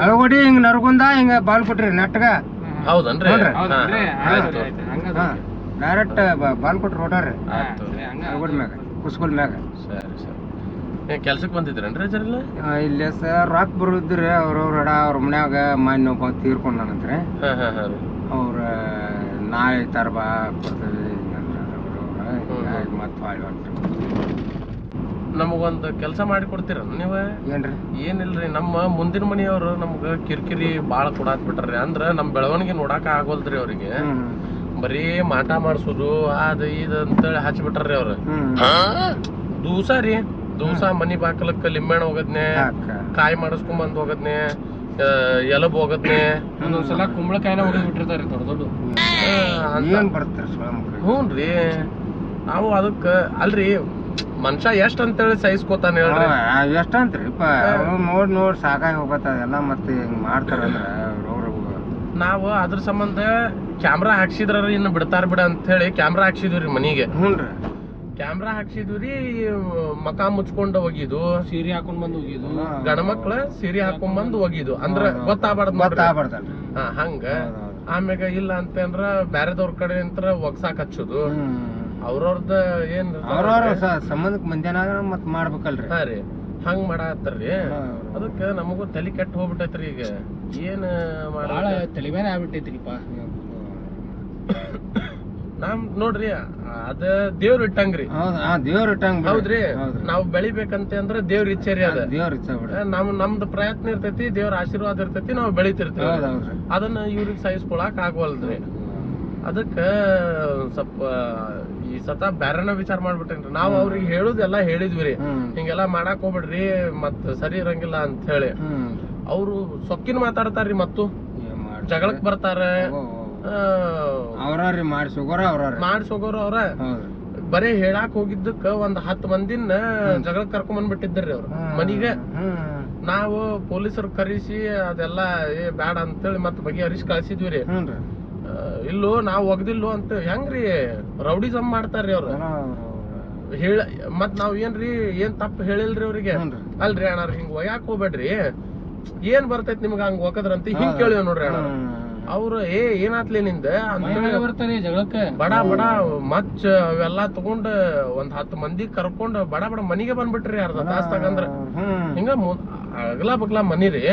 ಅಳಗೋಡಿ ಹಿಂಗ ನರಗುಂದ ಹಿಂಗ ಬಾಲ್ ಕೊಟ್ರಿ ನೆಟ್ಗ. ಹೌದನ್ರಿ? ಡೈರೆಕ್ಟ್ ಬಾಲ್ ಕೊಟ್ರಿ ಹೊಟಾರ್ರಿ ಅಳಗೋಡಿ ಮ್ಯಾಗ ಕುಸ್ಕಲ್ ಮ್ಯಾಗ. ಸರಿ ಸರಿ. ಕೆಲ್ಸಕ್ಕೆ ಬಂದಿದ್ರೇನ್ರಿ ಜರಲ್ಲ? ಇಲ್ಲೇ ಸರ್ ರಾಕ್ ಬರುದ್ರಿ ಅವ್ರವ್ರ ಅವ್ರ ಮನ್ಯಾಗ ಮಾನ್ಯ ಒಬ್ಬ ತೀರ್ಕೊಂಡಾನಂತ್ರಿ. ಅವ್ರ ನಾಳೆ ತರ ಬಾ ಕೊಡ್ತೇವೆ ಮತ್ತ ನಮಗೊಂದು ಕೆಲಸ ಮಾಡಿ ಕೊಡ್ತೀರ ನೀವ? ಏನ್ರಿ? ಏನಿಲ್ರಿ, ನಮ್ಮ ಮುಂದಿನ ಮನೆಯವ್ರು ನಮ್ಗ ಕಿರಿಕಿರಿ ಬಾಳ ಕೊಡಾತ್ ಬಿಟ್ರಿ. ಅಂದ್ರ ನಮ್ ಬೆಳವಣಿಗೆ ನೋಡಾಕ ಆಗೋಲ್ದ್ರಿ ಅವ್ರಿಗೆ. ಬರೀ ಮಾಟ ಮಾಡ್ಸೋದು ಅದ ಇದ ಅಂತೇಳಿ ಹಚ್ಬಿಟ್ರಿ ಅವ್ರ. ದಿವಸ ಮನಿ ಬಾಕಲಕ್ಕ ಲಿಂಬೆಹಣ್ಣು ಹೋಗದ್ನೆ, ಕಾಯಿ ಮಾಡಿಸ್ಕೊಂಡ್ ಬಂದ್ ಹೋಗದ್ನೆ, ಎಲಬ್ ಹೋಗದ್ನೆ, ಒಂದೊಂದ್ಸಲ ಕುಂಬಳಕಾಯಿನ ಹೋಗಿ ಬಿಟ್ಟಿರ್ತಾರ ದೊಡ್ಡ ದೊಡ್ಡ. ಹ್ಞೂನ್ರಿ. ನಾವು ಅದಕ್ಕ ಅಲ್ರಿ ಮನುಷ್ಯ ಎಷ್ಟ್ ಅಂತೇಳಿ ಸಹಿಸ್ಕೋತಾನ ಹೇಳ್ರಿ? ಎಷ್ಟ ಅಂತ್ರಿ ನೋಡ್ ಸಾಕಾಗಿ ಹೋಗತ್ತದೆಲ್ಲ. ಮತ್ತೆ ಹಿಂಗ್ ಮಾಡ್ತಾರಂದ್ರ ನಾವು ಅದ್ರ ಸಂಬಂಧ ಕ್ಯಾಮ್ರಾ ಹಾಕ್ಸಿದ್ರ ಇನ್ನು ಬಿಡ್ತಾರ ಬಿಡ ಅಂತ ಹೇಳಿ ಕ್ಯಾಮ್ರಾ ಹಾಕ್ಸಿದ್ವಿ ಮನಿಗೆ. ಕ್ಯಾಮ್ರಾ ಹಾಕ್ಸಿದ್ವಿ. ಮಕ ಮುಚ್ಕೊಂಡ್ ಹೋಗಿದ್ದು, ಸೀರೆ ಹಾಕೊಂಡ್ ಬಂದ್ ಹೋಗಿದ್ದು, ಗಂಡ ಮಕ್ಳ ಸೀರೆ ಹಾಕೊಂಡ್ ಬಂದ್ ಹೋಗಿದ್ದು. ಅಂದ್ರ ಗೊತ್ತಾಗ್ಬಾರ್ದು ಹಂಗ. ಆಮ್ಯಾಗ ಇಲ್ಲ ಅಂತಂದ್ರ ಬ್ಯಾರೆದವ್ರ ಕಡೆ ಅಂತ ಒಗ್ಸಾಕ್ ಹಚ್ಚೋದು. ಅವ್ರವ್ರದ ಏನ್ ಸಂಬಂಧಕ್ ಮಂದ್ಯಾನ ಮತ್ ಮಾಡ್ಬೇಕಲ್ರಿ. ಹಾ ರೀ, ಹಂಗ್ ಮಾಡಾತ್ತಾರ್ರಿ. ಅದಕ್ಕ ನಮಗೂ ತಲಿ ಕೆಟ್ಟ ಹೋಗ್ಬಿಟ್ಟೈತ್ರಿ. ಈಗ ಏನ್ ಬಾಳ ತಲಿಬೇನೆ ಆಗ್ಬಿಟ್ಟೈತ್ರಿಪ್ಪ. ನಮ್ ನೋಡ್ರಿ ಅದ ದೇವ್ರ ಇಟ್ಟಂಗ್ರಿ. ದೇವ್ರ ಇಟ್ಟಂಗ್ ಹೌದ್ರಿ. ನಾವ್ ಬೆಳಿಬೇಕಂತ ಅಂದ್ರ ದೇವ್ರ ಇಚ್ಛೆರಿ ಅದ. ನಮ್ದು ಪ್ರಯತ್ನ ಇರ್ತೈತಿ, ದೇವ್ರ ಆಶೀರ್ವಾದ ಇರ್ತೈತಿ, ನಾವ್ ಬೆಳಿತಿರ್ತೀವಿ. ಅದನ್ನ ಇವ್ರಿಗೆ ಸಹಿಸ್ಕೊಳಕ್ ಆಗ್ವಲ್ದ್ರಿ. ಅದಕ್ಕ ಸ್ವಲ್ಪ ಈ ಸತ ಬ್ಯಾರನ ವಿಚಾರ ಮಾಡ್ಬಿಟ್ಟೇನ್ರಿ. ನಾವ್ ಅವ್ರಿಗೆ ಹೇಳುದೆಲ್ಲ ಹೇಳಿದ್ವಿ, ಹಿಂಗೆಲ್ಲಾ ಮಾಡಾಕ್ ಹೋಗ್ಬಿಡ್ರಿ ಮತ್ ಸರಿ ಇರಂಗಿಲ್ಲ ಅಂತ ಹೇಳಿ. ಅವ್ರು ಸೊಕ್ಕಿನ ಮಾತಾಡ್ತಾರ್ರಿ, ಮತ್ತು ಜಗಳಕ್ ಬರ್ತಾರ. ಮಾಡ್ಸೋಗೋರು ಅವ್ರ ಬರೇ ಹೇಳಾಕ್ ಹೋಗಿದ್ದಕ್ಕ ಒಂದ್ 10 ಮಂದಿನ ಜಗಳಕ್ ಕರ್ಕೊಂಡ್ ಬಂದ್ಬಿಟ್ಟಿದ್ರಿ ಅವ್ರ ಮನಿಗೆ. ನಾವು ಪೊಲೀಸರು ಕರೆಸಿ ಅದೆಲ್ಲಾ ಬ್ಯಾಡ ಅಂತೇಳಿ ಮತ್ ಬಗೆಹರಿಸಿ ಕಳ್ಸಿದ್ವಿ ರೀ. ಇಲ್ಲೋ ನಾವ್ ಒಗ್ದಿಲ್ಲೋ ಅಂತ ಹೆಂಗ್ರಿ ರೌಡಿಸಮ್ ಮಾಡ್ತಾರ್ರಿ ಅವ್ರ. ಮತ್ ನಾವ್ ಏನ್ ತಪ್ಪು ಹೇಳಿಲ್ರಿ ಅವ್ರಿಗೆ. ಅಲ್ರಿ ಅಣ್ಣ ಹಿಂಗ್ ಒಯ್ಯಾಕ್ ಹೋಗ್ಬೇಡ್ರಿ, ಏನ್ ಬರ್ತೈತಿ ನಿಮ್ಗ ಹಂಗ ಒಕ್ಕದ್ರಂತ ಹಿಂಗ್ ಕೇಳಿವ್ ನೋಡ್ರಿ ಅಣ್ಣ. ಅವ್ರು ಏನಾತ್ಲಿ ನಿಂದ ಬರ್ತಾನೆ ಜಗಳಕ್ಕ ಬಡ ಮಚ್ಚ ಅವೆಲ್ಲಾ ತಗೊಂಡ್ ಒಂದ್ 10 ಮಂದಿ ಕರ್ಕೊಂಡ್ ಬಡ ಮನಿಗೆ ಬಂದ್ಬಿಟ್ರಿ. ಅರ್ಧ ತಾಸ್ ತಗಂದ್ರ ಹಿಂಗ ಅಗಲಾ ಬಗ್ಲಾ ಮನಿ ರೀ.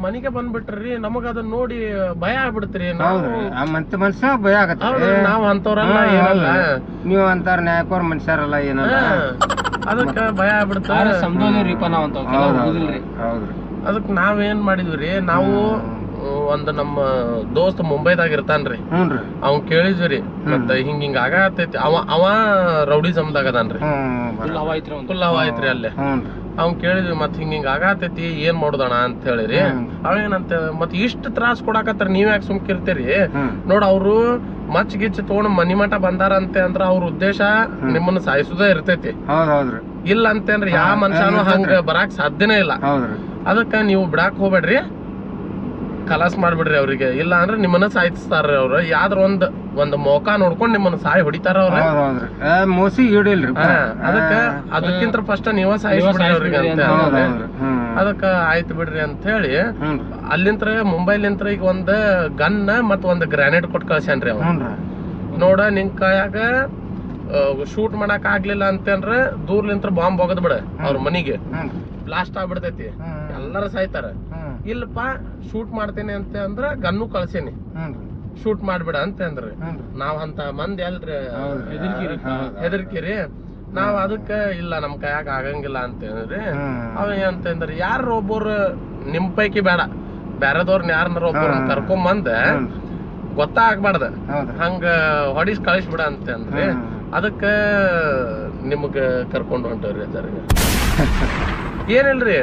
ಮನಿಗೆ ಬಂದ್ಬಿಟ್ರಿ. ನಮಗ ಅದನ್ನ ನೋಡಿ ಭಯ ಆಗ್ಬಿಡ್ತ್ರಿ. ಮನುಷ್ಯ ಭಯ ಆಗತ್ತ. ನಾವ್ ಅಂತವ್ರಲ್ಲ ಏನಲ್ಲ, ನೀವ್ ಅಂತಾರ ನ್ಯಾಯಕೋರ್ ಮನುಷ್ಯರಲ್ಲ ಏನಲ್ಲ. ಅದಕ್ಕ ಭಯ ಆಗ್ಬಿಡ್ತಾರ. ಸಮದೋದ್ರಿಪ್ಪ ನಾವ್ ಅಂತ. ಅದಕ್ ನಾವೇನ್ ಮಾಡಿದ್ವಿ, ನಾವು ಒಂದ್ ನಮ್ಮ ದೋಸ್ತ್ ಮುಂಬೈದಾಗ ಇರ್ತಾನ್ರಿ. ಅವ್ನ್ ಕೇಳಿದ್ವಿ ಮತ್ತ ಹಿಂಗ ಆಗತೈತಿ. ಅವ ರೌಡಿಸಮ್ದಾಗ ಅದಾನ್ರಿ, ಫುಲ್ ಹವಾ ಐತ್ರಿ ಅಲ್ಲೇ. ಅವ್ನ್ ಕೇಳಿದ್ವಿ ಮತ್ ಹಿಂಗ ಆಗತೈತಿ ಏನ್ ಮಾಡೋದಣ ಅಂತ ಹೇಳಿರಿ. ಅವೇನಂತ ಮತ್ ಇಷ್ಟ ತ್ರಾಸ್ ಕೊಡಾಕತ್ತಾರ, ನೀವ್ ಯಾಕೆ ಸುಮ್ಕಿರ್ತೀರಿ? ನೋಡ ಅವ್ರು ಮಚ್ ಗಿಚ್ ತಗೊಂಡ್ ಮನಿ ಮಠ ಬಂದಾರಂತೆ ಅಂದ್ರ ಅವ್ರ ಉದ್ದೇಶ ನಿಮ್ಮನ್ನ ಸಾಯಿಸುದೇ ಇರ್ತೈತಿ. ಇಲ್ಲ ಅಂತೇನ್ರಿ ಯಾವ ಮನುಷ್ಯನು ಹಂಗ ಬರಾಕ್ ಸಾಧ್ಯನೇ ಇಲ್ಲ. ಅದಕ್ಕ ನೀವು ಬಿಡಾಕ್ ಹೋಗ್ಬೇಡ್ರಿ, ಕಲಾಸ್ ಮಾಡ್ಬಿಡ್ರಿ ಅವ್ರಿಗೆ. ಇಲ್ಲ ಅಂದ್ರೆ ನಿಮ್ಮನ್ನ ಸಾಯಿಸ್ತಾರ ಅವ್ರ. ಯಾವ್ದ್ರ ಒಂದ್ ಮೌಕ ನೋಡ್ಕೊಂಡ್ ನಿಮ್ಮನ್ನ ಸಾಯಿ ಹೊಡಿತಾರ ಅವ್ರ. ಮೋಸಿ ಹಿಡಿಲ್ರಿ. ಅದಕ್ಕ ಅದಕ್ಕಿಂತ ಫಸ್ಟ್ ನೀವ ಸಾಯಿಸ್ಬಿಡ್ರಿ ಅವ್ರಿಗೆ ಅಂತ. ಅದಕ್ಕ ಆಯ್ತು ಬಿಡ್ರಿ ಅಂತ ಹೇಳಿ ಅಲ್ಲಿಂತ್ರ ಮುಂಬೈಲಿಂತ್ರ ಈಗ ಒಂದ್ ಗನ್ ಮತ್ ಒಂದ್ ಗ್ರಾನೇಡ್ ಕೊಟ್ ಕಳ್ಸ್ಯಾನ್ರಿ ಅವ. ನೋಡ ನಿನ್ ಕೈಯಾಗ ಶೂಟ್ ಮಾಡಕ್ ಆಗ್ಲಿಲ್ಲ ಅಂತಂದ್ರ ದೂರ್ಲಿಂತ್ರ ಬಾಂಬ್ ಹೋಗದ್ ಬಿಡ ಅವ್ರ ಮನಿಗೆ, ಬ್ಲಾಸ್ಟ್ ಆಗ್ಬಿಡ್ತೈತಿ, ಎಲ್ಲಾರು ಸಾಯ್ತಾರ. ಇಲ್ಲಪ್ಪ ಶೂಟ್ ಮಾಡ್ತೇನೆ ಅಂತ ಅಂದ್ರ ಗನ್ನು ಕಳ್ಸೇನಿ, ಶೂಟ್ ಮಾಡ್ಬಿಡ ಅಂತ ಅಂದ್ರಿ. ನಾವ್ ಅಂತ ಮಂದಿ ಅಲ್ರಿ ಹೆದರ್ಕಿರಿ. ನಾವ್ ಅದಕ್ಕ ಇಲ್ಲ ನಮ್ ಕೈಯಾಗ ಆಗಂಗಿಲ್ಲ ಅಂತ ಹೇಳಿದ್ರಿ. ಅವ ಏನಂತಂದ್ರಿ ಯಾರ ಒಬ್ಬರು ನಿಮ್ ಪೈಕಿ ಬೇಡ ಬ್ಯಾರದವ್ರನ್ನ ಯಾರನ್ನಾರ ಒಬ್ಬರನ್ನ ಕರ್ಕೊಂಬಂದ ಗೊತ್ತಾಗ್ಬಾರ್ದ ಹಂಗ ಹೊಡಿಸ್ ಕಳಿಸ್ಬಿಡ ಅಂತ ಅಂದ್ರಿ. ಅದಕ್ಕ ನಿಮಗ ಕರ್ಕೊಂಡು ಹೊಂಟವ್ರಿ ಅಜ್ಜಾರ. ಏನಿಲ್ರಿ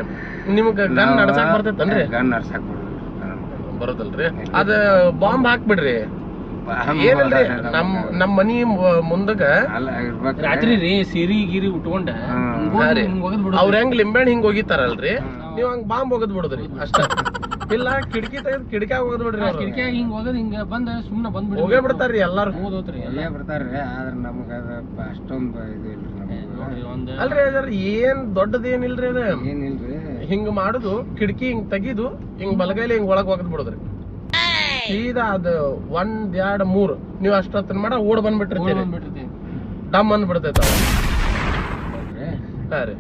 ನಿಮಗ ಗನ್ ನಡ್ಸಾಕ್ ಬರ್ತೈತನ್ರಿ? ಗನ್ ನಡ್ಸಾಕ್ ಬರೋದಲ್ರಿ ಅದ ಬಾಂಬ್ ಹಾಕ್ಬಿಡ್ರಿ. ಏನಿಲ್ರಿ ನಮ್ ಮನಿ ಮುಂದಗ ರಾತ್ರಿ ರೀ ಸೀರಿ ಗಿರಿ ಉಟ್ಕೊಂಡ ಅವ್ರ ಹೆಂಗ್ ಲಿಂಬೆಹಣ್ಣು ಹಿಂಗ್ ಹೋಗಿತಾರಲ್ರಿ ನೀವ್ ಹಂಗ್ ಬಾಂಬ್ ಒಗದ್ ಬಿಡುದ್ರಿ ಅಷ್ಟ. ಇಲ್ಲ ಕಿಟಕಿ ತೆಗೆದ್ ಕಿಟಕಿಯಾಗ ಹೋಗದ್ ಬಿಡ್ರಿ. ಕಿಟಕಿಯಾಗ ಹಿಂಗ್ ಹೋಗದ್ ಹಿಂಗ ಬಂದ ಸುಮ್ನ ಬಂದ್ಬಿಡ್ರಿ. ಹೋಗೇ ಬಿಡ್ತಾರ್ರಿ ಎಲ್ಲಾರು. ಹೋದ್ರಿ ಎಲ್ಲೇ ಬಿಡ್ತಾರ್ರಿ. ಆದ್ರ ನಮ್ಗ ಅಷ್ಟೊಂದು ಇದು ಇಲ್ರಿ. ಅಲ್ರಿ ಅದ್ರ ಏನ್ ದೊಡ್ಡದೇನಿಲ್ರಿ ಅದ. ಏನಿಲ್ರಿ ಹಿಂಗ್ ಮಾಡುದು ಕಿಟಕಿ ಹಿಂಗ್ ತೆಗಿದು ಹಿಂಗ್ ಬಲಗೈಲಿ ಹಿಂಗ್ ಒಳಗ್ ಹೋಗದ್ ಬಿಡುದ್ರಿ. ಸೀದಾ ಅದ 1 2 3 ನೀವ್ ಅಷ್ಟೊತ್ತನ ಮಾಡ ಓಡ್ ಬಂದ್ಬಿಟ್ಟಿರ್ತೀರಿ. ಡಮ್ ಅಂದ್ಬಿಡ್ತೈತ. ಹಾ ರೀ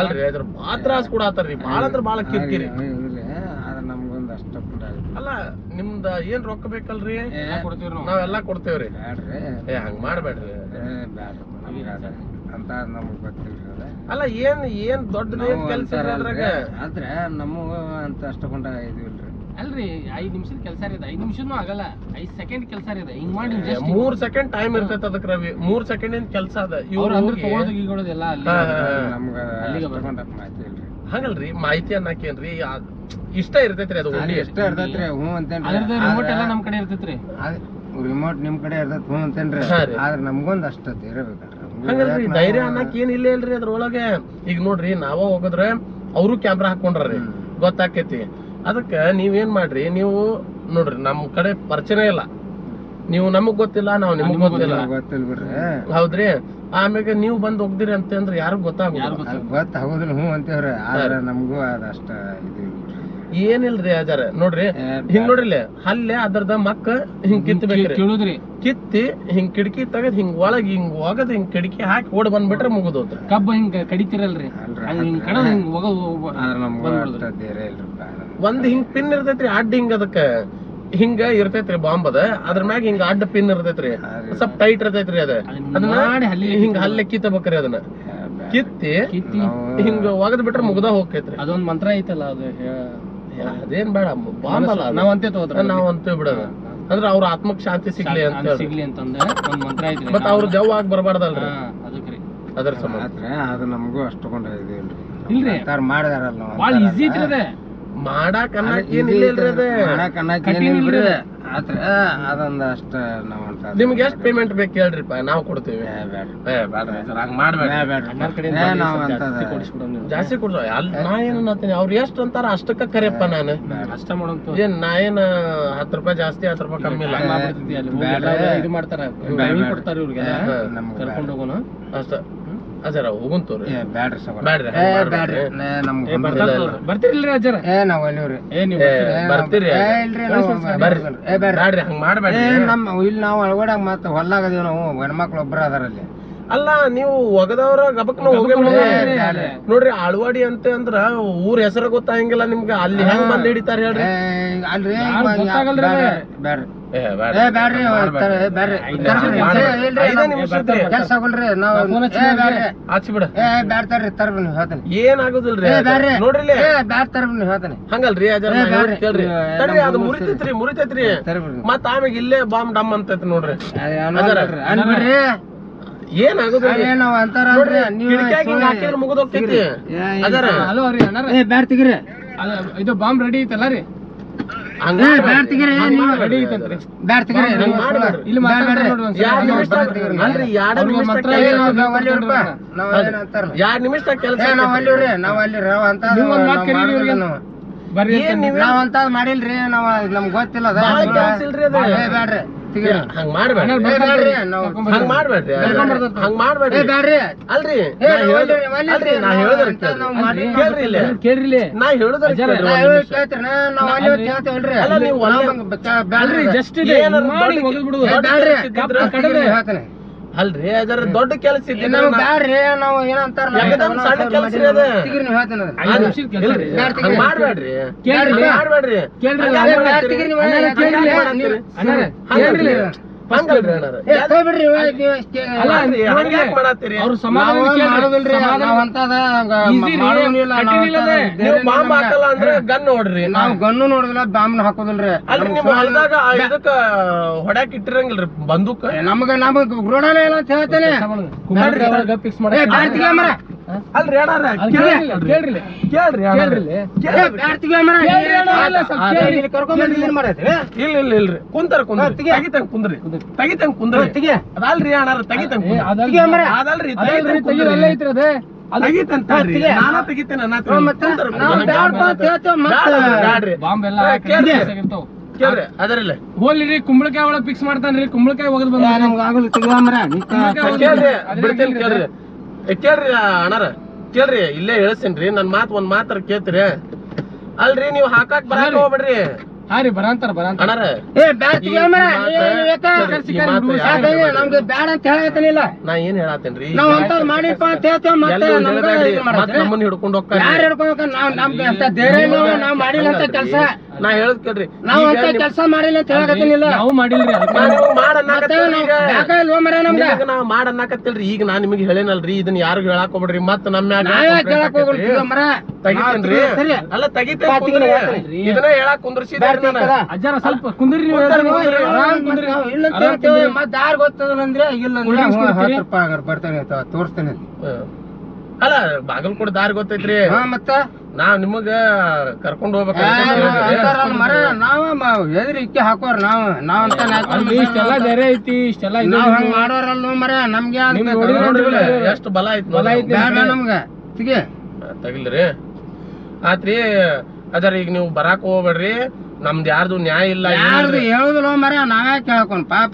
ಅಲ್ರಿ ಅದ್ರ ತ್ರಾಸ್ ಕೂಡ ಆತಾರ್ರಿ. ಬಾಳ ಅಂದ್ರ ಬಾಳ ಕಿರ್ಕಿರಿ. ಆದ್ರ ನಮ್ಗೊಂದ್ ಅಷ್ಟ ಅಲ್ಲ ನಿಮ್ದ ಏನ್ ರೊಕ್ಕ ಬೇಕಲ್ರಿ ನಾವೆಲ್ಲಾ ಕೊಡ್ತೇವ್ರಿ. ಏ ಹಂಗ್ ಮಾಡ್ಬೇಡ್ರಿ ಅಂತ ನಮಗ್ ಗೊತ್ತಿಲ್ರಿ. ಅಲ್ಲ ಏನ್ ದೊಡ್ಡದ ಏನ್ ಕೆಲ್ಸ ಅದ್ರಾಗ. ಆದ್ರ ನಮಗ ಅಂತ ಅಷ್ಟಕೊಂಡ ಇದು ಇಲ್ರಿ. ಅಲ್ರಿ 5 ನಿಮಿಷದ ಕೆಲಸ ಇದೆ. 5 ನಿಮಿಷನೂ ಆಗಲ್ಲ, 5 ಸೆಕೆಂಡ್ ಕೆಲಸ ಇದೆ. ಹಿಂಗ್ ಮಾಡಿ 3 ಸೆಕೆಂಡ್ ಟೈಮ್ ಇರ್ತೈತೆ ಅದಕ್ಕೆ ರವಿ. 3 ಸೆಕೆಂಡ್ ಏನ್ ಕೆಲಸ ಅದ. ಇವ್ರು ತಗೊಳ್ಳೋದು ಗೀಗೊಳ್ಳೋದೆಲ್ಲ ನಮ್ಗ ಮಾಹಿತಿ ಇಲ್ರಿ. ಹಂಗಲ್ರಿ ಮಾಹಿತಿ ಅನ್ನಕೇನ್ರಿ ಇಷ್ಟ ಇರ್ತೈತ್ರಿ ಅದು ಇಷ್ಟ ಇರ್ತೈತ್ರಿ. ಹ್ಞೂ ಅಂತೇನ್ರಿ. ರಿಮೋಟ್ ಎಲ್ಲ ನಮ್ ಕಡೆ ಇರ್ತೈತ್ರಿ. ರಿಮೋಟ್ ನಿಮ್ ಕಡೆ ಇರ್ತೈತಿ. ಹ್ಞೂ ಅಂತೇನ್ರಿ. ಆದ್ರ ನಮ್ಗೊಂದ್ ಅಷ್ಟ ಇರಬೇಕಲ್ರಿ. ಹಂಗಲ್ರಿ ಧೈರ್ಯ ಅನ್ನಕ್ ಏನ್ ಇಲ್ಲೇ ಇಲ್ರಿ ಅದ್ರೊಳಗೆ. ಈಗ ನೋಡ್ರಿ ನಾವ ಹೋಗದ್ರೆ ಅವರು ಕ್ಯಾಮ್ರಾ ಹಾಕೊಂಡ್ರಿ ಗೊತ್ತಾಕೇತಿ. ಅದಕ್ಕ ನೀವೇನ್ ಮಾಡ್ರಿ ನೀವು ನೋಡ್ರಿ ನಮ್ ಕಡೆ ಪರಿಚಯ ಇಲ್ಲ. ನೀವು ನಮಗ್ ಗೊತ್ತಿಲ್ಲ ನಾವು ನಿಮಗ್ ಗೊತ್ತಿಲ್ಲ. ಗೊತ್ತಿಲ್ಲ ಬಿಡ್ರಿ. ಹೌದ್ರಿ. ಆಮ್ಯಾಗ ನೀವು ಬಂದ್ ಹೋಗ್ದಿರಿ ಅಂತ ಅಂದ್ರೆ ಯಾರಿಗ್ ಗೊತ್ತಾಗೋದಿಲ್ಲ. ಗೊತ್ತಾಗೋದಿಲ್ಲ. ಹ್ಞೂ ಅಂತೇವ್ರಿ. ಆದ್ರ ನಮಗೂ ಅದಷ್ಟ ಇದು ಏನಿಲ್ರಿ ಅಜಾರ ನೋಡ್ರಿ ಹಿಂಗ್ ನೋಡ್ರಿ ಅಲ್ಲೇ ಅದ್ರದ ಮಕ್ಕ ಹಿಂಗ್ ಕಿತ್ತಬೇಕ್ರಿ. ಕಿತ್ತಿ ಹಿಂಗ್ ಕಿಟಕಿ ತೆಗದ್ ಹಿಂಗ್ ಒಳಗ್ ಹಿಂಗ್ ಹೋಗದ್ ಹಿಂಗ್ ಕಿಟಕಿ ಹಾಕಿ ಓಡ್ ಬಂದ್ಬಿಟ್ರೆ ಮುಗಿದೋತ್ರಿ. ಕಬ್ಬ ಹಿಂಗ್ ಕಡಿತಿರಲ್ರಿ ಹಿಂಗ್ ಕಡದ್ ಹಿಂಗ್ ಒಂದ್ ಹಿಂಗ್ ಪಿನ್ ಇರ್ತೈತ್ರಿ ಅಡ್ಡ ಹಿಂಗ್ ಅದಕ್ಕ ಹಿಂಗ ಇರ್ತೈತ್ರಿ ಬಾಂಬ್ ಅದ. ಅದ್ರ ಮ್ಯಾಗ ಹಿಂಗ ಅಡ್ಡ ಪಿನ್ ಇರ್ತೈತ್ರಿ. ಸ್ವಲ್ಪ ಟೈಟ್ ಇರ್ತೈತ್ರಿ ಅದ. ಅದನ್ನ ಹಿಂಗ ಹಲ್ಲೆ ಕಿತ್ತಬೇಕ್ರಿ. ಅದನ್ನ ಕಿತ್ತಿ ಹಿಂಗ ಒಗದ್ ಬಿಟ್ರೆ ಮುಗ್ದ ಹೋಗ್ತೈತ್ರಿ. ಅದೊಂದ್ ಮಂತ್ರ ಐತಲ್ಲ ಅದು. ಅದೇನ್ ಬೇಡ ಬಾಂಬ್ ಅಲ್ಲ ನಾವಂತೆ ತಗೋದ್ರ ನಾವ್ ಅಂತೇವ್ ಬಿಡೋದು. ಅಂದ್ರೆ ಅವ್ರ ಆತ್ಮಕ್ ಶಾಂತಿ ಸಿಗ್ಲಿ ಅಂತಂದ ಒಂದ್ ಮಂತ್ರ ಐತ್ರಿ. ಮತ್ತ ಅವ್ರ ಜವ್ ಆಗಿ ಬರಬಾರ್ದಲ್ರಿ. ಅದಕ್ರಿ ಅದ್ರ ಸಂಬಂಧ ಅದು ನಮಗೂ ಅಷ್ಟಕೊಂಡ ಇದು ಇಲ್ರಿ. ಮಾಡಿದಾರಲ್ಲ ಬಾಳ ಈಜಿ ಐತ್ರಿ ಅದ ಮಾಡಾಕ್ ಅನ್ನಕ್ ಏನ್ ಇಲ್ರಿ ಅದ. ಮಾಡಾಕ್ ಅನ್ನಕ್ ಏನಿಲ್ರಿ. ಆದ್ರ ಅದೊಂದ ಅಷ್ಟ ನಾವ್ ಅಂತ. ನಿಮ್ಗೆ ಎಷ್ಟ್ ಪೇಮೆಂಟ್ ಬೇಕು ಹೇಳ್ರಿಪ್ಪ ನಾವ್ ಕೊಡ್ತೀವಿ. ಹಂಗ್ ಮಾಡ್ಬೇಡ. ಜಾಸ್ತಿ ಕೊಡ್ಸ ನಾ ಏನ್ ಅಂತೀನಿ ಅವ್ರ ಎಷ್ಟ್ ಅಂತಾರ ಅಷ್ಟಕ್ಕ ಕರೆಯಪ್ಪ. ನಾನು ಅಷ್ಟ ಮಾಡೋದು ಏನ್ ನಾ ಏನ್ 10 ರೂಪಾಯಿ ಜಾಸ್ತಿ 10 ರೂಪಾಯಿ ಕಮ್ಮಿ ಇಲ್ಲ. ಇದು ಮಾಡ್ತಾರ ಕೊಡ್ತಾರ ಇವ್ರಿಗೆ ಕರ್ಕೊಂಡ್ ಹೋಗೋಣ ಅಷ್ಟ. ಅಜರ ಹೋಗುಂತವ್ರಿ ಬರ್ತೀರಿಲ್ರಿ ಅಜ್ಜರ? ನಾವ್ ಅಲ್ಲಿವ್ರಿ. ಬರ್ತೀರಿ ಬ್ಯಾಡ್ರಿ ಹಂಗ ಮಾಡ್ಬೇಡ್ರಿ. ಇಲ್ಲಿ ನಾವು ಒಳಗಡೆ ಮತ್ತ ಹೊಲ್ಲಾಗದೇವ್ ನಾವು ಹೆಣ್ಮಕ್ಳು ಒಬ್ರ ಅದಾರಲ್ಲಿ. ಅಲ್ಲ ನೀವು ಒಗದವ್ರ ಗಬಕ್ನ ಹೋಗಿ ನೋಡ್ರಿ. ಆಳ್ವಾಡಿ ಅಂತ ಅಂದ್ರ ಊರ್ ಹೆಸರು ಗೊತ್ತಾಗಂಗಿಲ್ಲ ನಿಮ್ಗ. ಅಲ್ಲಿ ಹೆಂಗ್ ಬಂದ್ ಹಿಡಿತಾರ ಹೇಳ್ರಿ. ಅಲ್ರಿ ಬ್ಯಾಡ್ರಿ ಏನ್ ಆಗುದಿಲ್ರಿ ನೋಡ್ರಿ. ಹಂಗಲ್ರಿ ಕೇಳ್ರಿ ಅದು ಮುರಿತೈತ್ರಿ. ಮತ್ತ ಆಮ್ಯಾಗ ಇಲ್ಲೇ ಬಾಂಬ್ ಡಮ್ ಅಂತೈತಿ ನೋಡ್ರಿ. ಏನ್ ಆಗುದಿಲ್ಲ ಮುಗಿದೋಗ್ತೈತಿ. ಇದು ಬಾಂಬ್ ರೆಡಿ ಐತಲ್ಲ ರೀ. ನಾವಂತ ಮಾಡಿಲ್ರಿ. ನಾವ್ ನಮ್ಗ್ ಗೊತ್ತಿಲ್ಲ. ಹಂಗ ಮಾಡ್ಬೇಡ್ರಿ. ಅಲ್ರಿ ನಾ ಅಲ್ರಿ ಅದರ ದೊಡ್ಡ ಕೆಲಸ ಬ್ಯಾಡ್ರಿ. ನಾವ್ ಏನಂತಾರ ಸಣ್ಣ ಕೆಲಸ ಮಾಡ್ಬೇಡ್ರಿ. ಹಂಗಲ್ರಿ ಅಣ್ಣಾರ ಏ, ಕೈ ಬಿಡ್ರಿ ಇವ ನೀವು ಇಷ್ಟೇ. ಅಲ್ಲ, ಹಂಗ್ಯಾಕ್ ಮಾಡತ್ತೀರಿ ಅವ್ರು ನಾವು ಸಮಾಧಾನ ಕೇಳ್ರಿ. ಮಾಡೋದಿಲ್ರಿ, ಸಮಾಧಾನ ನಾವ್ ಅಂತದ Easy ರೀ, ಮಾಡೋದಿಲ್ಲ, ನಾವ್ ಕಠಿಣ ಅಂತದ ಇಲ್ಲದೆ. ನೀವು ಧೈರ್ಯ ಬಾಂಬ್ ನಮ್ಗೆ. ಹಾಕಲ್ಲ ಅಂದ್ರೆ ಗನ್ ನೋಡ್ರಿ ನಾವ್ ಗನ್ನು ನೋಡುದಿಲ್ಲ, ಬಾಂಬ್ನ ಹಾಕೋದಿಲ್ರಿ. ಅಲ್ರಿ ನಿಮ್ ಹೊಲದಾಗ ಇದಕ್ಕ ಹೊಡ್ಯಾಕ್ ಇಟ್ಟಿರಂಗಿಲ್ರಿ ಬಂದೂಕ ನಮಗ್ ರೋಡನೇ ಇಲ್ಲ ಅಂತ ಹೇಳ್ತೇನೆ. ಕುಮಾರ್ಗೆ ಅವಾಗ fix ಏ, ಮಾಡಕ್ ಬ್ಯಾಡ್ತಿಗೆ ಮರ. ಅಲ್ರಿ ಅಣ್ಣಾರ ಅಲ್ಲಿ ಕೇಳ್ರಿ ಕೇಳ್ರಿ ಏ, ಬ್ಯಾಡ್ತಿಗೆ ಮರ. ಕೇಳ್ರಿ ಅಣ್ಣ, ಇಲ್ಲ, ಸ್ವಲ್ಪ ಕೇಳ್ರಿ. ಇಲ್ಲಿ ಕರ್ಕೊಂಡ್ಬಂದು ಏನ್ ಮಾಡೈತಿ? ಇಲ್ಲ ಇಲ್ರಿ ಕುಂತಾರ ತೆಗಿತಂಗ್ ಕುಂದ್ರಿ ತೆಗಿತಂಗ್ ಕುಂದ್ರಿ ತೆಗಿ. ಅದಲ್ರಿ ಅಣ್ಣಾರ ತೆಗಿತಂಗ್ ಏ, ಅದಲ್ರಿ, ತೆಗಿ ಮರ. ಅದಲ್ರಿ ತೆಗಿಯೋದು ಅಲ್ಲೇ ಐತ್ರಿ ಅದು. ತೆಗಿತಂತ ತೆಗಿ. ನಾನಾ ತೆಗಿತೇನೆ ಮತ್ತೆ ನಾವು ಬ್ಯಾಡ್ಪ ಅಂತ ಹೇಳ್ತೇವೆ, ಮತ್ತೆ ಬ್ಯಾಡ್ರಿ ಬಾಂಬ್ ಎಲ್ಲ ಕೇಳ್ರಿ. ಆಗಿರ್ತಾವ. ಕೇಳ್ರಿ ಅದರಿಲ್ಲ ಹೋಗ್ಲಿ ಕುಂಬಳಕಾಯಿ ಒಳಗ್ ಫಿಕ್ಸ್ ಮಾಡ್ತಾನ್ರಿ, ಕುಂಬಳಕಾಯಿ ಒಗದ್ ಏ, ಬಂದ ನಮ್ಗ್ ಆಗೋಲ್ಲ, ತೆಗಿಯೋ ಮರ. ಕೇಳ್ರಿ ಬಿಡ್ತೇನೆ ಕೇಳ್ರಿ ಕೇಳ್ರಿ ಅಣ್ಣಾರ ಕೇಳ್ರಿ ಇಲ್ಲೇ ಹೇಳ್ಸೇನ್ರಿ ನನ್ ಒಂದ್ ಮಾತಾರ ಕೇಳ್ತೀರಿ ಅಲ್ರಿ ನೀವ್ ಹಾಕಾಕ್ ಬರಾಕ್ ಹೋಗ್ಬೇಡ್ರಿ ಹಾ ರೀ ಬರಂತಾರ ಅಣ್ಣಾರ ಏ, ಬ್ಯಾಡ್ತಿಗೆ ಮರ. ನಮ್ಗೆ ಬ್ಯಾಡ ಅಂತ ಹೇಳತ್ತನಿಲ್ಲ. ನಾ ಏನ್ ಹೇಳತ್ತೇನ್ರಿ ನಾವ್ ಅಂತದ್ ಮಾಡಿಪ್ಪ ಅಂತ ಹೇಳ್ತೇವೆ, ಮತ್ತೆ ನಮ್ಗೆ ಇದು ಮಾಡತ್ರಿ. ನಮ್ಮನ್ನ ಹಿಡ್ಕೊಂಡ್ ಹೋಗ್ತಾರ ಯಾರು ಹಿಡ್ಕೋಬೇಕ? ನಮ್ಗೆ ಅಂತ ಧೈರ್ಯ ಇಲ್ಲ, ನಾವ್ ಮಾಡಿಲ್ಲ ಅಂತ ಕೆಲ್ಸ. ನಾ ಹೇಳದ್ ಕೇಳ್ರಿ ನಾವ್ ಅಂತ ಕೆಲ್ಸ ಮಾಡಿಲ್ಲ ಅಂತ ಹೇಳಕತ್ತೀನಿಲ್ಲ. ನಾವು ಮಾಡಿಲ್ರಿ ಅದಕ್ಕೆ. ನಾ ನಿಮಗ್ ಮಾಡ್ ಮತ್ತೆ ಅನ್ನಕತ್ತೇನ್ರಿ ಈಗ. ಬೇಕಾಗಿಲ್ವ ಮರ ನಮ್ಗೆ? ನಿಮಗ್ ನಾ ಮಾಡ್ ಅನ್ನಕತ್ತಿಲ್ರಿ ಈಗ ನಾ ನಿಮಗ್ ಹೇಳೇನಲ್ರಿ ಇದನ್ನ ಯಾರಿಗೂ ಹೇಳಾಕ್ ಹೋಗ್ಬೇಡ್ರಿ ಮತ್ ನಮ್ಮ ಮ್ಯಾಗ ನಾವೇ ಕೇಳಕ್ ಹೋಗ್ರಿ ಮರ. ತೆಗಿತೇನ್ರಿ ಸರಿ. ಅಲ್ಲ ತೆಗಿತೇನ್ ಪಾತಿಗೆ ಕುಂದ್ರಿ. ಹೇಳ್ತೀನಿ. ಇದನ್ನ ಹೇಳಾಕ್ ಕುಂದ್ರಿಸಿದ್ರಿ ನಾನು ಅಜ್ಜಾರ ಸ್ವಲ್ಪ ಕುಂದ್ರಿ ನೀವು. ಕುಂದ್ರಿ, ಹೇಳ್ತೀನಿ. ಕುಂದ್ರಿ. ಆರಾಮ್ ಕುಂದ್ರಿ. ನಾವು ಇಲ್ಲ ಅಂತ ಆರಾಮ್ ಹೇಳ್ತೇವೆ, ಕುಂದ್ರಿ. ಮತ್ತೆ ಯಾರು ಗೊತ್ತದಲ್ಲ ಅಂದ್ರೆ ಇಲ್ಲ ಅಂದ್ರೆ ಕೂಲ್ ಡ್ರಿಂಕ್ಸ್ ಹ್ಞೂ, ಕೊಡ್ತೀರಿ? 10 ರೂಪಾಯಿ ಹಂಗಾರೆ ಬರ್ತೇನೆ ತೋರಿಸ್ತೇನೆ. ಅಲ್ಲ ಬಾಗಲಕೋಟ್ ದಾರಿ ಗೊತ್ತೈತ್ರಿ ಹಾ ಮತ್ತ ನಾವ್ ನಿಮಗ ಕರ್ಕೊಂಡ್ ಏ, ಅಂತಾರಲ್ಲ ಮರ, ನಾವ್ ಎದ್ರಿ ಇಕ್ಕಿ ಹಾಕೋರ್ ನಾವ್ ಅಂತ ಅಲ್ಲಿ ಇಷ್ಟೆಲ್ಲ ಬೇರೆ ಐತಿ, ಇಷ್ಟೆಲ್ಲ ಇದು ನಾವ್ ಹಂಗ ಮಾಡೋರಲ್ಲ ಮರ. ನಮ್ಗೆ ನಿಮ್ ನೋಡಿದ್ರೆ ಎಷ್ಟು ಬಲ ಐತ್ ಬಲ ಐತಿ. ಬೇಡ ನಮ್ಗ ತಿಗೆ. ತಗಿಲ್ರಿ ಆತ್ರಿ ಅದರ ಈಗ ನೀವು ಬರಾಕ್ ಹೋಗ್ಬೇಡ್ರಿ ನಮ್ದು ಯಾರ್ದು ನ್ಯಾಯ ಇಲ್ಲ ಯಾರ್ದು ಹೇಳುದಿಲ್ಲ ಮರ, ನಾವೇ ಕೇಳಕೋನ್ ಪಾಪ.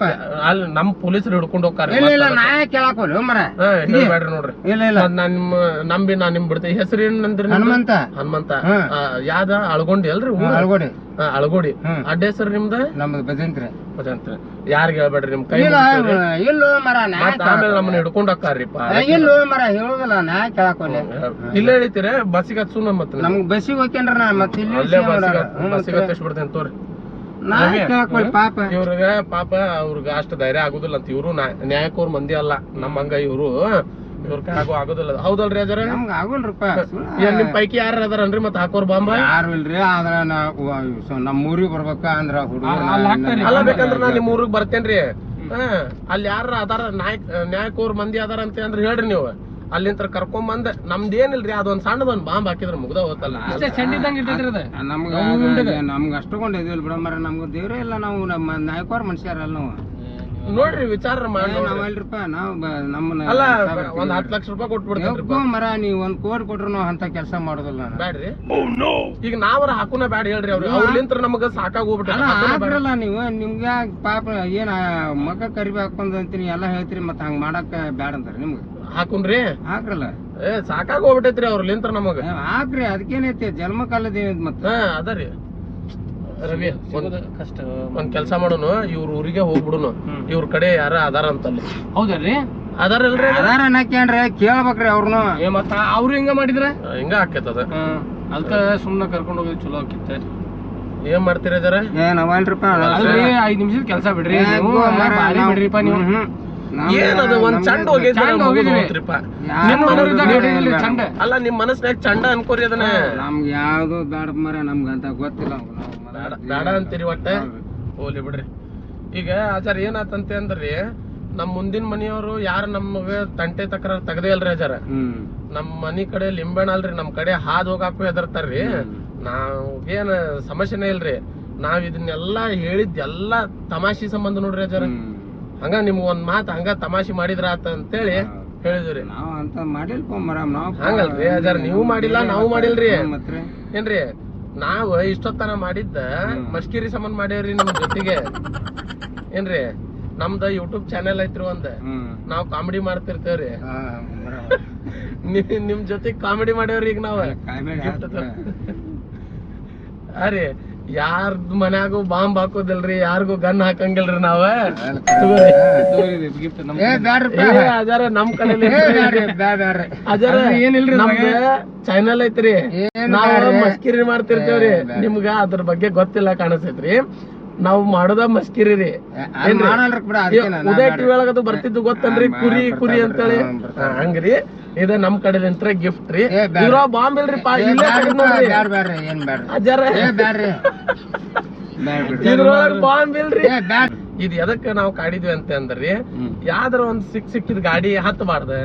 ಅಲ್ಲಿ ನಮ್ ಪೊಲೀಸರು ಹಿಡ್ಕೊಂಡ್ ಹೋಗ್ತಾರ ಇಲ್ಲ ಇಲ್ಲ ನಾವೇ ಕೇಳಕೋಲ್ ಮರ. ಹೇಳ್ಬೇಡ್ರಿ ನೋಡ್ರಿ ಇಲ್ಲ ಇಲ್ಲ ಮತ್ತ್ ನಾನ್ ನಾ ನಿಮ್ ಬಿಡ್ತೇನೆ ಹೆಸರು ಏನಂದ್ರಿ ನಿಮ್ದು? ಹನುಮಂತ ಹನುಮಂತ ಹ್ಮ್. ಯಾವ್ದ ಅಳ್ಗೊಂಡಿ ಅಲ್ರಿ ಊರು? ಅಳ್ಗೋಡಿ. ಅಳ್ಗೋಡಿ ಹ್ಮ್. ಅಡ್ಡ ಹೆಸರು ನಿಮ್ದ ನಮ್ದು ಬಜಂತ್ರಿ. ಯಾರಿಗ ಹೇಳ್ಬೇಡ್ರಿ ನಿಮ್ ಕೈ ಇಲ್ಲ ಮುಗ್ಸ್ತೀವ್ರಿ. ಇಲ್ಲೋ ಮರ, ಮತ್ತ್ ಆಮೇಲೆ ನಮ್ಮನ್ನ ಹಿಡ್ಕೊಂಡ್ ಹೋಗ್ತಾರ್ರಿಪ್ಪ ಇಲ್ಲೋ ಮರ ಹೇಳುದಿಲ್ಲ, ನಾ ಕೇಳಕೋಲೆ. ಇಲ್ಲೇ ಹೇಳ್ತೀರ ಬಸ್ಸಿಗೆ ಹಚ್ಚುನ ಮತ್ತ ನಮ್ಗ್ ಬಸ್ಸಿಗೆ ಹೋಗ್ಯನ್ರ ನಾ ಮತ್ತೆ ಇಲ್ಲಿ ಅಲ್ಲೇ ಬಸ್ಸಿಗೆ ಹತ್ತಿಸ್ಬಿಡ್ತೇನೆ ತೋರಿ ನಾ ಕೇಳಕೋಲ್ ಪಾಪ. ಇವ್ರಿಗ ಪಾಪ ಅವ್ರಿಗ ಅಷ್ಟು ಧೈರ್ಯ ಆಗುದಿಲ್ಲ ಅಂತ ಇವ್ರು ನ್ಯಾಯಕೋರ್ ಮಂದಿ ಅಲ್ಲ ನಮ್ಮಂಗ ಇವ್ರು ಇವ್ರ ಕೈಯಾಗೂ ಆಗೋದಿಲ್ಲ ಹೌದಲ್ರಿ ಅಜರ ನಮ್ಗ ಆಗೋಲ್ರಿಪ್ಪ. ನಿಮ್ ಪೈಕಿ ಯಾರ ಅದಾರನ್ರಿ ಮತ್ತ ಹಾಕೋರ್ ಬಾಂಬ ಯಾರು ಇಲ್ರಿ, ಆದ್ರ ನಮ್ಮ ಊರಿಗೆ ಬರ್ಬೇಕ ಅಂದ್ರ ಅಲ್ಲಿ ಹಾಕ್ತಾರ್ರಿ. ಅಲ್ಲ ಬೇಕಂದ್ರ ನಾ ನಿಮ್ ಊರಿಗೆ ಬರ್ತೇನ್ರಿ ಅಲ್ಲಿ ಯಾರ ಅದಾರ ನ್ಯಾಯಕೋರ್ ಮಂದಿ ಅದಾರ ಅಂತ ಅಂದ್ರೆ ಹೇಳ್ರಿ ನೀವು ಅಲ್ಲಿಂತ ಕರ್ಕೊಂಬಂದ್ ನಮ್ದೇನಿಲ್ರಿ ಅದೊಂದ್ ಸಣ್ಣದೊಂದ್ ಬಾಂಬ್ ಹಾಕಿದ್ರ ಮುಗ್ದ ಹೋತಲ್ಲ ಅಷ್ಟೇ ಚಂಡ್ ಇದ್ದಂಗೆ ಇರ್ತೈತ್ರಿ ಅದು. ನಮ್ಗ ಅಷ್ಟಕೊಂಡ್ ಇದಿಲ್ ಬಿಡ ಮರ, ನಮ್ಗ ದೇವ್ರೇ ಇಲ್ಲ. ನಾವು ನಮ್ಮ ನಾಯಕವ್ರ ಮನುಷ್ಯರಲ್ಲ ನಾವು. ನೋಡ್ರಿ ವಿಚಾರ ಮಾಡಿ ನಾವ್ ಅಲ್ರಿಪ್ಪ, ನಾವ್ ನಮ್ಮನ್ನ ಅಲ್ಲ ಒಂದ್ 10 ಲಕ್ಷ ರೂಪಾಯಿ ಕೊಟ್ಬಿಡ್ತೇನ್ರಿ ಮರ. ನೀವ್ 1 ಕೋಟಿ ಕೊಟ್ರು ನಾವ್ ಅಂತ ಕೆಲಸ ಮಾಡೋದಿಲ್ಲ. ಬ್ಯಾಡ್ರಿ ಈಗ ನಾವರ ಹಾಕುನ ಬ್ಯಾಡ ಹೇಳ್ರಿ ಅವ್ರಲಿಂತ್ರ ನಮಗ ಸಾಕಾಗ ಹಾಕ್ರಲ್ಲ ನೀವು. ನಿಮ್ಗ ಪಾಪ ಏನ್ ಮಗ ಕರಿಬಿ ಹಾಕೊಂಡ್ ಎಲ್ಲ ಹೇಳ್ತೀರಿ, ಮತ್ತ ಹಂಗ ಮಾಡಕ್ ಬ್ಯಾಡ ಅಂತಾರ ನಿಮ್ಗ. ಹಾಕುನ್ರಿ ಹಾಕ್ರಲ್ಲ, ಸಾಕಾಗ ಹೋಗ್ಬಿಟ್ಟೈತ್ರಿ ಅವ್ರಲಿಂತ್ರ ನಮಗ ಹಾಕ್ರಿ. ಅದಕ್ಕೇನೈತಿ ಜನ್ಮ ಕಾಲದ ಮತ್ತ. ಅದರಿ ರವಿ ಕಷ್ಟ. ಒಂದ್ ಕೆಲ್ಸ ಮಾಡೋನು ಇವ್ರ ಊರಿಗೆ ಹೋಗ್ಬಿಡುನು ಇವ್ರ ಕಡೆ ಯಾರ ಅದಾರ ಅಂತಲ್ಲಿ ಹೌದಲ್ರಿ? ಅದಾರಲ್ರಿ ಅದಾರ ಅನ್ನಕೇನ್ರಿ ಕೇಳ್ಬೇಕ್ರಿ ಅವ್ರನು. ಏ ಮತ್ತ ಅವ್ರು ಹಿಂಗ ಮಾಡಿದ್ರ ಹಿಂಗ ಆಕೇತದ ಅದಕ್ಕ ಸುಮ್ನ ಕರ್ಕೊಂಡ್ ಹೋಗೋದು ಚಲೋ ಆಕಿತ್ತ. ಏನ್ ಮಾಡ್ತೀರ ಜರ ನಾವಲ್ರಿಪ್ಪ. ಅಲ್ರಿ 5 ನಿಮಿಷದ ಕೆಲಸ ಬಿಡ್ರಿ ನೀವು, ಬಾರಿ ಬಿಡ್ರಿಪ್ಪ ನೀವು. ಏನದ ಒಂದ್ ಚಂಡ ಹೋಗಿದ್ರಿಪ್ಪ ನಿಮ್ ಮನೋರಿದ್ದಾಗ ಹೇಳಿಲ್ರಿ ಚಂಡ. ಅಲ್ಲ ನಿಮ್ ಮನಸ್ನಾಗ ಚಂಡ ಅನ್ಕೋರಿ ಅದನ್ನ ನಮ್ಗೆ ಯಾವ್ದು ಬ್ಯಾಡ ಮರ, ನಮ್ಗಂತ ಗೊತ್ತಿಲ್ಲ. ಬೇಡ ಅಂತೀರಿ ಒಟ್ಟ ಹೋಗ್ಲಿ ಬಿಡ್ರಿ. ಈಗ ಆಚಾರ ಏನಾತಂತೆ ಅಂದ್ರಿ ನಮ್ ಮುಂದಿನ ಮನಿಯವರು ಯಾರ ನಮ್ಗ ತಂಟೆ ತಕರಾರ್ ತೆಗದೇ ಅಲ್ರಿ ಅಜಾರ. ನಮ್ ಮನಿ ಕಡೆ ಲಿಂಬೆಣ್ಣ ಅಲ್ರಿ ನಮ್ ಕಡೆ ಹಾದ್ ಹೋಗಾಕು ಹೆದರ್ತಾರ್ರಿ. ನಾವ್ ಏನ್ ಸಮಸ್ಯೆನೇ ಇಲ್ರಿ. ನಾವ್ ಇದನ್ನೆಲ್ಲಾ ಹೇಳಿದ್ದೆಲ್ಲ ತಮಾಷಿ ಸಂಬಂಧ ನೋಡ್ರಿ ಅಜಾರ. ಹಂಗ ನಿಮ್ಗ ಒಂದ್ ಮಾತ್ ಹಂಗ ತಮಾಷೆ ಮಾಡಿದ್ರ ಆತ ಅಂತೇಳಿ ಹೇಳಿದ್ರಿ. ನಾವ್ ಅಂತ ಮಾಡಿಲ್ಪ ಮರ. ನಾವ್ ಹಂಗಲ್ರಿ ಅಜಾರ, ನೀವು ಮಾಡಿಲ್ಲ ನಾವು ಮಾಡಿಲ್ರಿ ಏನ್ರಿ. ನಾವ್ ಇಷ್ಟೊತ್ತನ ಮಾಡಿದ್ದ ಮಸ್ಕಿರಿ ಸಂಬಂಧ ಮಾಡೇವ್ರಿ ನಿಮ್ ಜೊತೆಗೆ ಏನ್ರಿ. ನಮ್ದ ಯೂಟ್ಯೂಬ್ ಚಾನೆಲ್ ಐತ್ರಿ ಒಂದ್, ನಾವ್ ಕಾಮಿಡಿ ಮಾಡ್ತಿರ್ತೇವ್ರಿ. ನಿಮ್ ಜೊತೆ ಕಾಮಿಡಿ ಮಾಡೇವ್ರಿ ಈಗ ನಾವ್. ಅರಿ ಯಾರ್ದು ಮನ್ಯಾಗೂ ಬಾಂಬ್ ಹಾಕೋದಿಲ್ರಿ, ಯಾರಿಗೂ ಗನ್ ಹಾಕಂಗಿಲ್ರಿ ನಾವ. ಅಜಾರ ನಮ್ ಕಡೆ ಅಜಾರ ಏನಿಲ್ರಿ ನಮ್ದ ಚಾನಲ್ ಐತ್ರಿ, ನಾವ್ ಮಸ್ಕಿರಿ ಮಾಡ್ತಿರ್ತೇವ್ರಿ. ನಿಮ್ಗ ಅದ್ರ ಬಗ್ಗೆ ಗೊತ್ತಿಲ್ಲ ಕಾಣಿಸ್ತೈತ್ರಿ. ನಾವ್ ಮಾಡೋದ ಮಸ್ಕಿರಿ ರೀ ಮಾಡಲ್ರಿ ಬಿಡ ಅದಕ್ಕೆ ಉದಯ ಟಿವಿ ಒಳಗದು ಬರ್ತಿದ್ದು ಗೊತ್ತನ್ರಿ ಕುರಿ ಕುರಿ ಅಂತೇಳಿ ಹಂಗ್ರಿ ಇದ ನಮ್ ಕಡೆಲಿಂತ್ರ ಗಿಫ್ಟ್ ರೀ ಇದ್ರ ಬಾಂಬ್ ಇಲ್ರಿ ಬ್ಯಾಡ್ರಿ ಏನ್ ಬ್ಯಾಡ್ರಿ ಅಜ್ಜಾರ ಬ್ಯಾಡ್ರಿ ಇದ್ರೊಳಗ ಬಾಂಬ್ ಇಲ್ರಿ ಇದ್ ಎದಕ್ಕ ನಾವ್ ಕಾಡಿದ್ವಿ ಅಂತ ಅಂದ್ರಿ ಯಾವ್ದಾರ ಒಂದ್ ಸಿಕ್ಕಿದ್ ಗಾಡಿ ಹತ್ತಬಾರ್ದ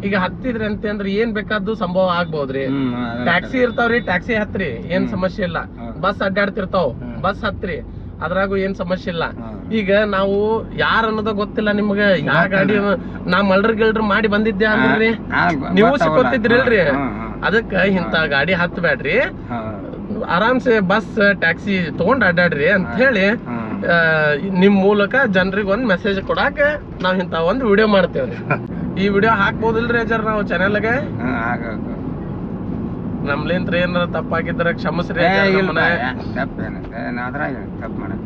ಈಗ ಹತ್ತಿದ್ರಿ ಅಂತ ಅಂದ್ರೆ ಏನ್ ಬೇಕಾದ್ದು ಸಂಭವ ಆಗ್ಬೋದ್ರಿ ಟ್ಯಾಕ್ಸಿ ಇರ್ತಾವ್ರಿ ಟ್ಯಾಕ್ಸಿ ಹತ್ರಿ ಏನ್ ಸಮಸ್ಯೆ ಇಲ್ಲ ಬಸ್ ಅಡ್ಡಾಡ್ತಿರ್ತಾವ್ ಬಸ್ ಹತ್ರಿ ಅದ್ರಾಗು ಏನ್ ಸಮಸ್ಯೆ ಇಲ್ಲ ಈಗ ನಾವು ಯಾರ ಅನ್ನೋದ ಗೊತ್ತಿಲ್ಲ ನಿಮ್ಗ ಯಾವ ಗಾಡಿ ನಾ ಮಲ್ಡ್ರ್ ಮಾಡಿ ಬಂದಿದ್ದೆ ಅಂದ್ರಿ ನೀವು ಸಿಕ್ಕೋತಿದ್ರಿಲ್ರಿ ಅದಕ್ಕ ಇಂತ ಗಾಡಿ ಹತ್ಬೇಡ್ರಿ ಆರಾಮ್ಸೆ ಬಸ್ ಟ್ಯಾಕ್ಸಿ ತಗೊಂಡ್ ಅಡ್ಡಾಡ್ರಿ ಅಂತ ಹೇಳಿ ನಿಮ್ ಮೂಲಕ ಜನರಿಗೆ ಒಂದ್ ಮೆಸೇಜ್ ಕೊಡಾಕ ನಾವ್ ಇಂತ ಒಂದ್ ವಿಡಿಯೋ ಮಾಡ್ತೇವ್ರಿ ಈ ವಿಡಿಯೋ ಹಾಕ್ಬೋದಿಲ್ರಿ ಅಜ್ಜಾರ ನಾವು ಚಾನೆಲ್ಗೆ ನಮ್ಲಿಂತ್ರ ಏನಾರ ತಪ್ಪಾಗಿದ್ರ ಕ್ಷಮಸ್ರಿ ತಪ್ಪೇನ ಅದ್ರಾಗ ತಪ್ಪು ಮಾಡಕ್